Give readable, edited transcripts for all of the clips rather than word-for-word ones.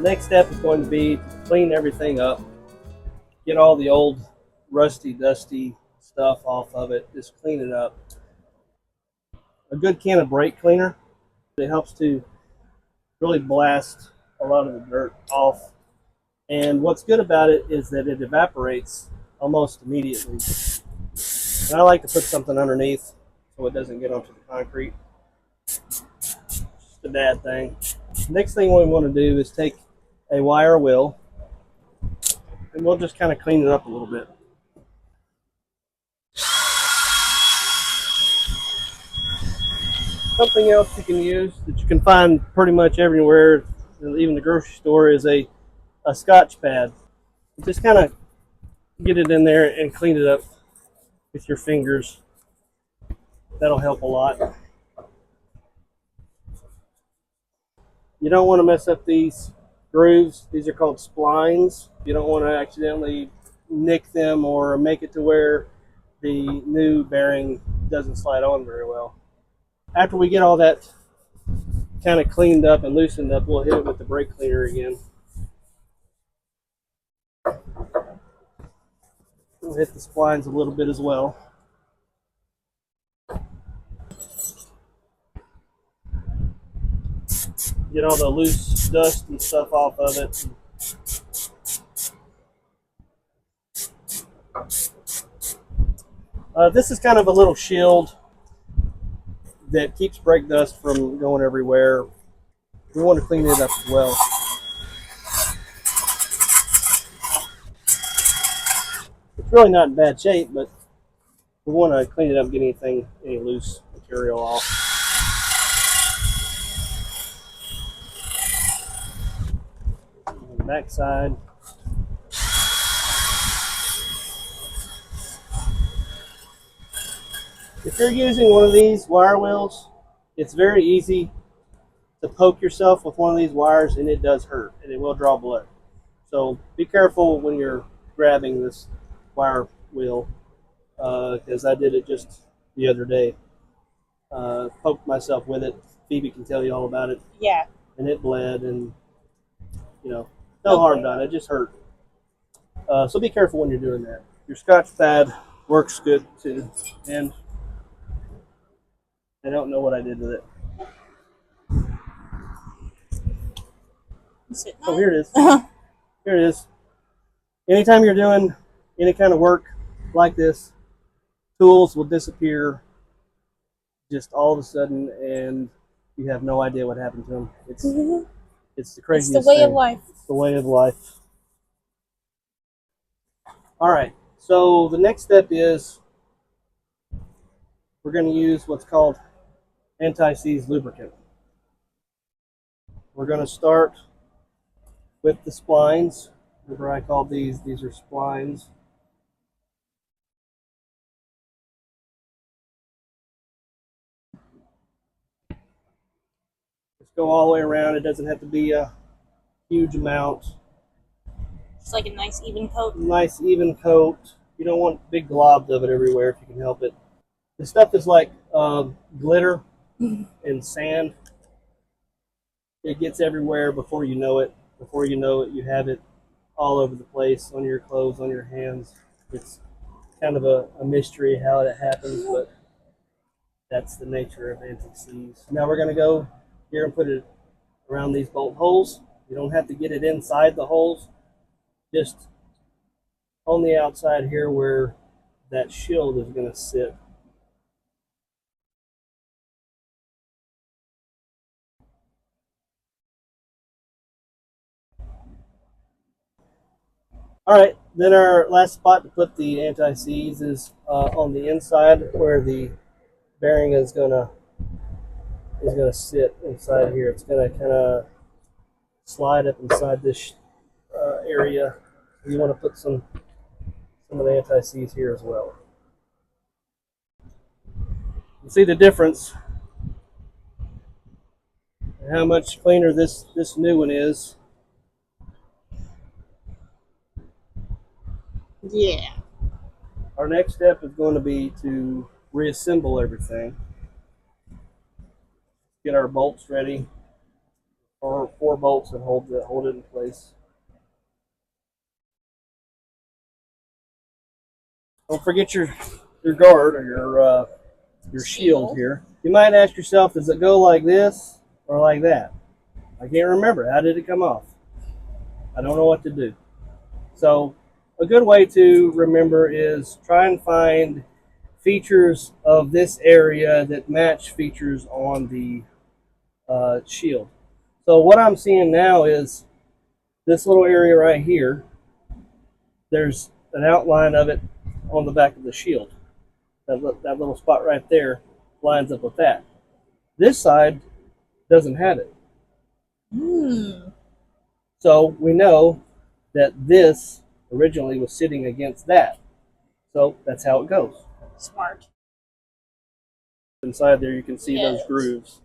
next step is going to be to clean everything up, get all the old rusty, dusty stuff off of it, just clean it up. A good can of brake cleaner, it helps to really blast a lot of the dirt off. And what's good about it is that it evaporates almost immediately. And I like to put something underneath so it doesn't get onto the concrete. Just a bad thing. Next thing we want to do is take a wire wheel and we'll just kind of clean it up a little bit. Something else you can use that you can find pretty much everywhere, even the grocery store, is a Scotch pad. Just kind of get it in there and clean it up with your fingers. That'll help a lot. You don't want to mess up these grooves. These are called splines. You don't want to accidentally nick them or make it to where the new bearing doesn't slide on very well. After we get all that kind of cleaned up and loosened up, we'll hit it with the brake cleaner again. We'll hit the splines a little bit as well. Get all the loose dust and stuff off of it. This is kind of a little shield that keeps brake dust from going everywhere. We want to clean it up as well. It's really not in bad shape, but we want to clean it up, get any loose material off. On the back side. If you're using one of these wire wheels, it's very easy to poke yourself with one of these wires, and it does hurt, and it will draw blood. So be careful when you're grabbing this wire wheel, because I did it just the other day. Poked myself with it. Phoebe can tell you all about it. Yeah. And it bled, and no harm done. It just hurt. So be careful when you're doing that. Your Scotch pad works good too, and I don't know what I did with it. Oh, here it is. Here it is. Anytime you're doing any kind of work like this, tools will disappear just all of a sudden, and you have no idea what happened to them. It's the craziest thing. It's the way of life. It's the way of life. All right. So the next step is we're going to use what's called anti-seize lubricant. We're going to start with the splines. Remember I called these are splines. Just go all the way around. It doesn't have to be a huge amount. Just like a nice even coat. Nice even coat. You don't want big globs of it everywhere if you can help it. The stuff is like glitter and sand. It gets everywhere before you know it. Before you know it, you have it all over the place, on your clothes, on your hands. It's kind of a mystery how it happens, but that's the nature of anti-seize. Now we're going to go here and put it around these bolt holes. You don't have to get it inside the holes, just on the outside here where that shield is going to sit. All right, then our last spot to put the anti-seize is on the inside where the bearing is gonna sit inside here. It's gonna kind of slide up inside this area. You want to put some of the anti-seize here as well. You see the difference, and how much cleaner this new one is. Yeah. Our next step is going to be to reassemble everything. Get our bolts ready or 4 bolts that hold it in place. Don't forget your guard or your shield here. You might ask yourself, does it go like this or like that? I can't remember. How did it come off? I don't know what to do. So a good way to remember is try and find features of this area that match features on the shield. So what I'm seeing now is this little area right here. There's an outline of it on the back of the shield. That little spot right there lines up with that. This side doesn't have it. So we know that this originally was sitting against that. So that's how it goes. Smart. Inside there you can see those grooves.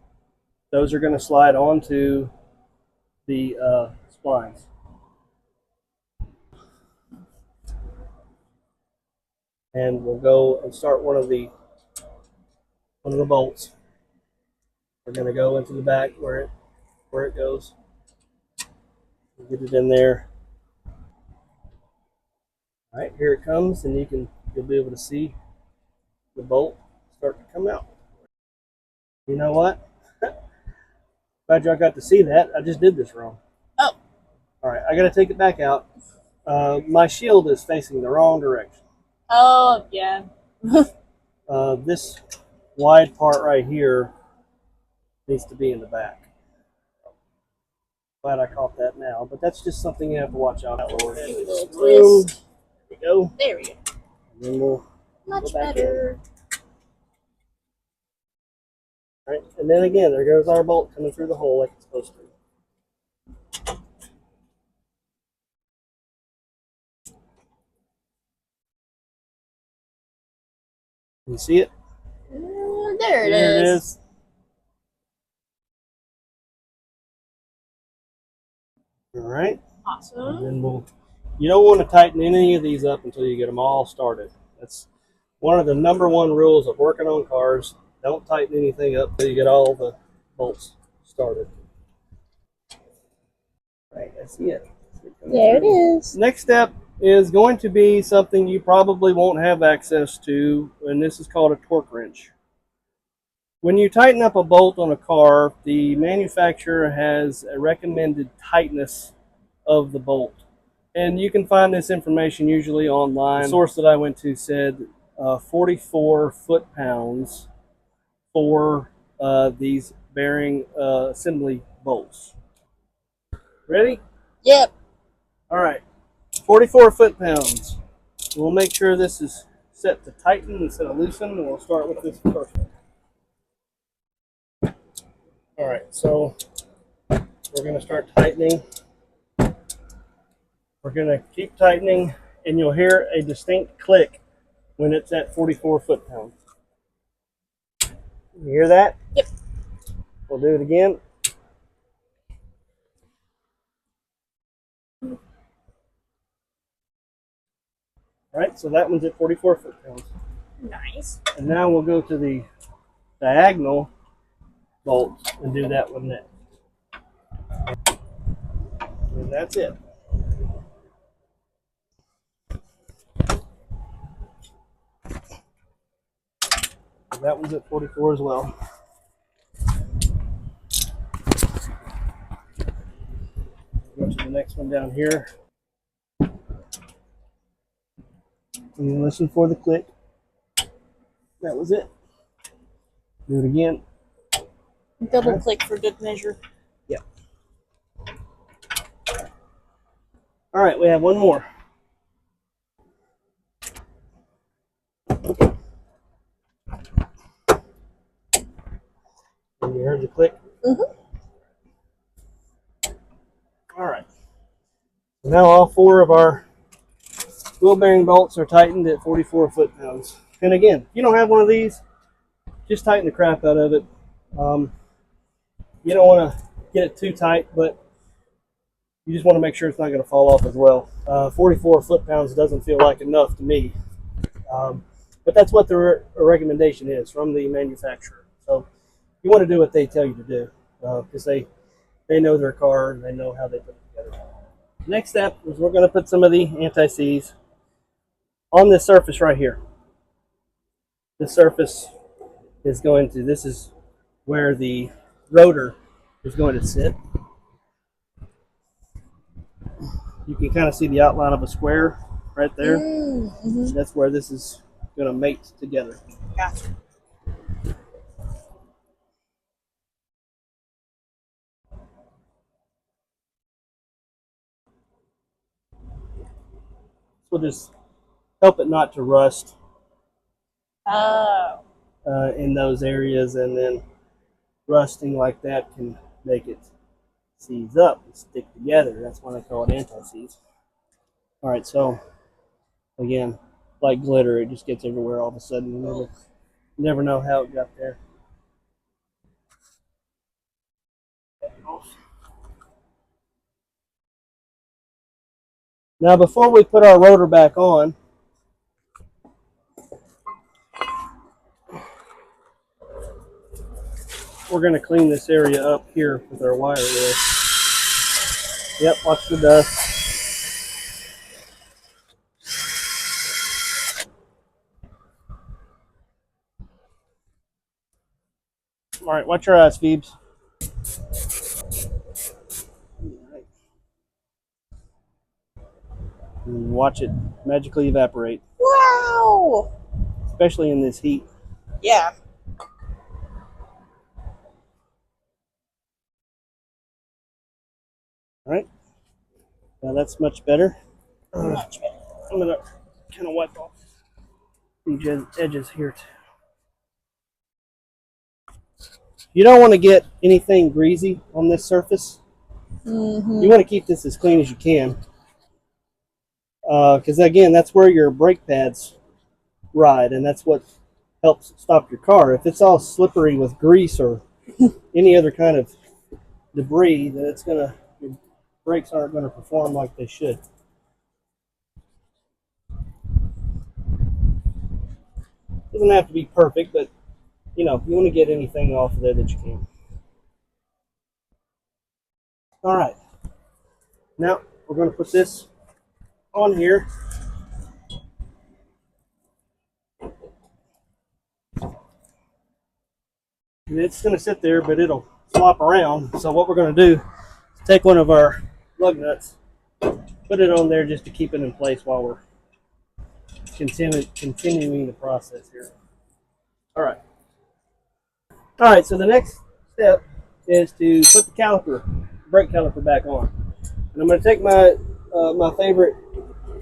Those are going to slide onto the splines. And we'll go and start one of the bolts. We're going to go into the back where it goes. Get it in there. All right, here it comes, and you'll be able to see the bolt start to come out. You know what? Glad y'all got to see that. I just did this wrong. Oh. All right, I got to take it back out. My shield is facing the wrong direction. Oh, yeah. This wide part right here needs to be in the back. Glad I caught that now, but that's just something you have to watch out for. Give it a little twist. There we go. There we go. And then we'll Much go back better. All right, and then again, there goes our bolt coming through the hole like it's supposed to. Can you see it? There it is. All right. Awesome. And then you don't want to tighten any of these up until you get them all started. That's one of the #1 rules of working on cars. Don't tighten anything up until you get all the bolts started. All right, I see it. There it is. Next step is going to be something you probably won't have access to, and this is called a torque wrench. When you tighten up a bolt on a car, the manufacturer has a recommended tightness of the bolt. And you can find this information usually online. The source that I went to said 44 foot-pounds for these bearing assembly bolts. Ready? Yep. All right, 44 foot-pounds. We'll make sure this is set to tighten instead of loosen, and we'll start with this first one. All right, so we're going to start tightening. We're going to keep tightening, and you'll hear a distinct click when it's at 44 foot-pounds. You hear that? Yep. We'll do it again. All right, so that one's at 44 foot-pounds. Nice. And now we'll go to the diagonal bolts and do that one next. And that's it. And that one's at 44 as well. Go to the next one down here. And you listen for the click. That was it. Do it again. Double click for good measure. Yeah. All right, we have one more. And you heard the click? Mm-hmm. All right. Now all 4 of our wheel bearing bolts are tightened at 44 foot-pounds. And again, if you don't have one of these, just tighten the crap out of it. You don't want to get it too tight, but you just want to make sure it's not going to fall off as well. 44 foot-pounds doesn't feel like enough to me. But that's what the recommendation is from the manufacturer. So you want to do what they tell you to do, because they They know their car and they know how they put it together. Next step is we're going to put some of the anti-seize on this surface right here. This surface is going to, this is where the rotor is going to sit. You can kind of see the outline of a square right there. Mm-hmm. That's where this is going to mate together. Gotcha. So just help it not to rust Oh. in those areas, and then rusting like that can make it seize up and stick together. That's why they call it anti-seize. All right, so again, like glitter, it just gets everywhere all of a sudden. You never know how it got there. Now, before we put our rotor back on, we're going to clean this area up here with our wire wheel. Yep, watch the dust. All right, watch your eyes, Phoebes. And watch it magically evaporate, Wow. especially in this heat. Yeah. All right, now that's much better. Much better. I'm going to kind of wipe off these edges here too. You don't want to get anything greasy on this surface. Mm-hmm. You want to keep this as clean as you can. Because again, that's where your brake pads ride, and that's what helps stop your car. If it's all slippery with grease or any other kind of debris, then it's gonna, your brakes aren't going to perform like they should. Doesn't have to be perfect, but you know, you want to get anything off of there that you can. All right, now we're going to put this on here. And it's going to sit there, but it'll flop around. So what we're going to do is take one of our lug nuts, put it on there just to keep it in place while we're continuing the process here. All right. All right, so the next step is to put the caliper, brake caliper back on. And I'm going to take my my favorite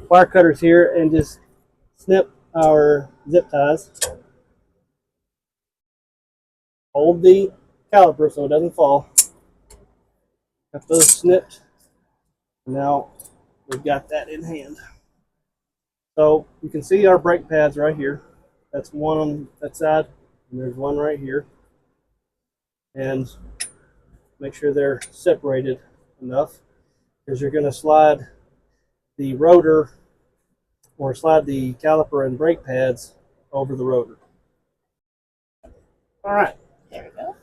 wire cutters here and just snip our zip ties. Hold the caliper so it doesn't fall. Got those snipped. Now we've got that in hand. So you can see our brake pads right here. That's one on that side, and there's one right here. And make sure they're separated enough, because you're going to slide the rotor or slide the caliper and brake pads over the rotor. All right. There we go.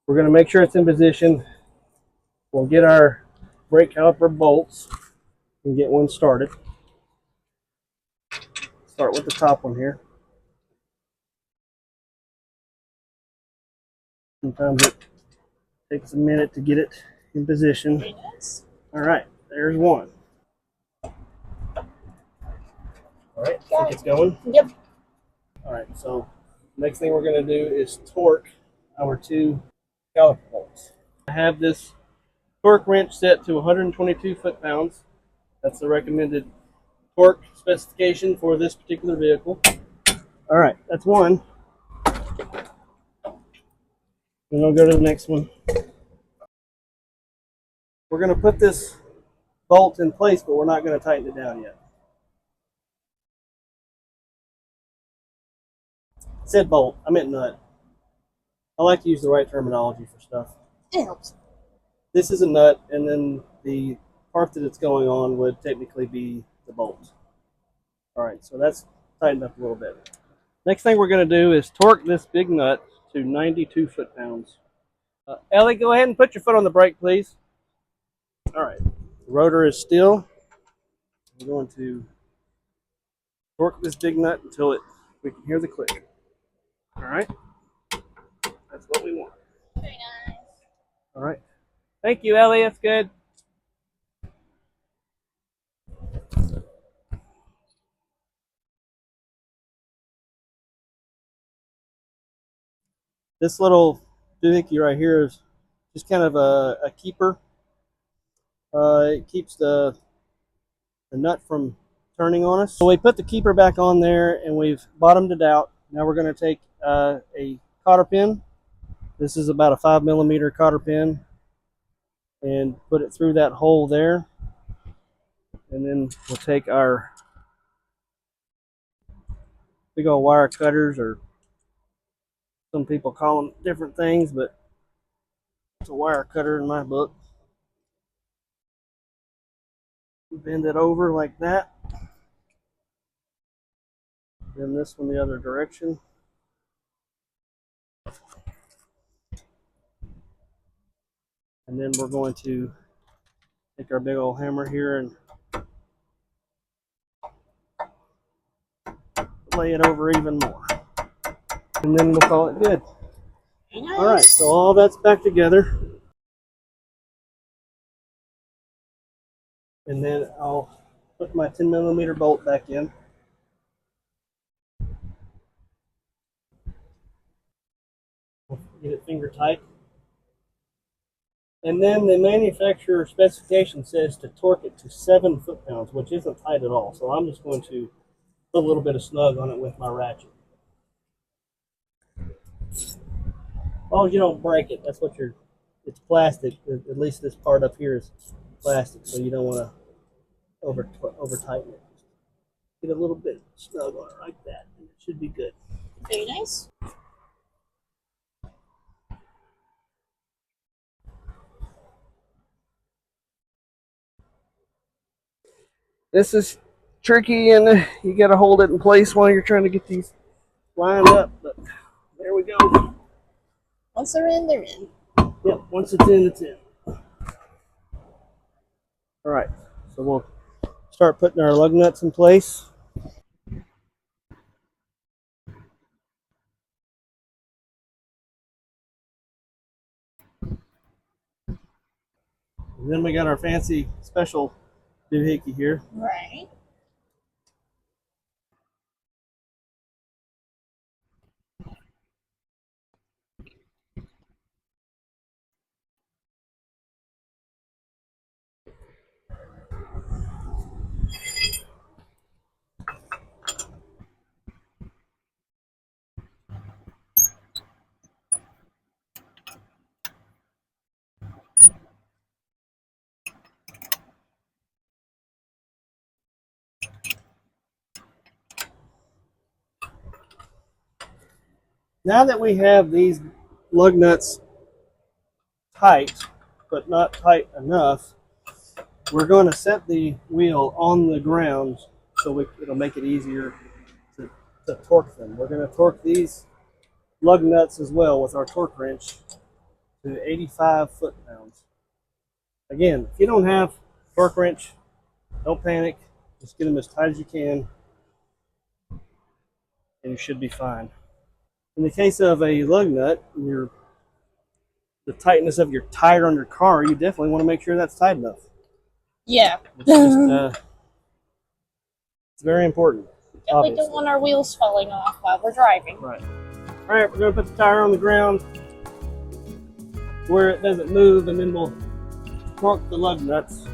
We're going to make sure it's in position. We'll get our brake caliper bolts and get one started. Start with the top one here. Sometimes it takes a minute to get it in position. Yes. All right, there's one. All right, I think it's going. Yep. All right, so next thing we're going to do is torque our two caliper bolts. I have this torque wrench set to 122 foot-pounds. That's the recommended torque specification for this particular vehicle. All right, that's one. Then I'll go to the next one. We're going to put this bolt in place, but we're not going to tighten it down yet. I said bolt, I meant nut. I like to use the right terminology for stuff. It helps. This is a nut, and then the part that it's going on would technically be the bolt. All right, so that's tightened up a little bit. Next thing we're going to do is torque this big nut to 92 foot-pounds. Ellie, go ahead and put your foot on the brake, please. All right. The rotor is still. We're going to torque this big nut until we can hear the click. All right. That's what we want. Very nice. All right. Thank you, Ellie. That's good. This little doohickey right here is just kind of a keeper. It keeps the nut from turning on us. So we put the keeper back on there and we've bottomed it out. Now we're going to take a cotter pin. This is about a 5mm cotter pin and put it through that hole there. And then we'll take our big old wire cutters, or some people call them different things, but it's a wire cutter in my book. Bend it over like that. Then this one the other direction. And then we're going to take our big old hammer here and lay it over even more. And then we'll call it good. Nice. All right, so all that's back together. And then I'll put my 10mm bolt back in. Get it finger tight. And then the manufacturer specification says to torque it to 7 foot-pounds, which isn't tight at all. So I'm just going to put a little bit of snug on it with my ratchet. As long as you don't break it, that's what it's plastic. At least this part up here is plastic, so you don't want to over tighten it. Get a little bit snug on it like that, and it should be good. Very nice. This is tricky, and you got to hold it in place while you're trying to get these lined up, but there we go. Once they're in, they're in. Yep, once it's in, it's in. All right, so we'll start putting our lug nuts in place. And then we got our fancy special doohickey here. Right. Now that we have these lug nuts tight, but not tight enough, we're going to set the wheel on the ground so it'll make it easier to torque them. We're going to torque these lug nuts as well with our torque wrench to 85 foot-pounds. Again, if you don't have a torque wrench, don't panic. Just get them as tight as you can, and you should be fine. In the case of a lug nut, the tightness of your tire on your car, you definitely want to make sure that's tight enough. Yeah. It's very important. Definitely don't want our wheels falling off while we're driving. Right. All right, we're going to put the tire on the ground where it doesn't move, and then we'll torque the lug nuts.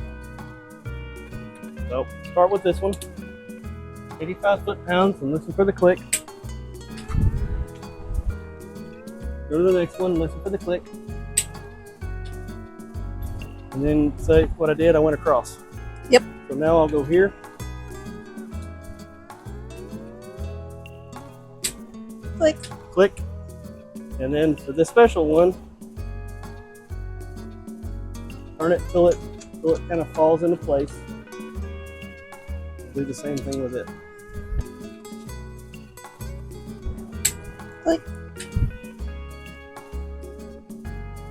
So start with this one, 85 foot-pounds, and listen for the click. Go to the next one, listen for the click. And then say what I did, I went across. Yep. So now I'll go here. Click. Click. And then for this special one, turn it till it kind of falls into place. Do the same thing with it. Click.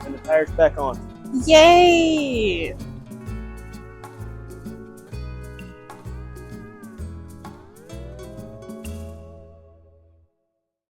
And the tire's back on. Yay!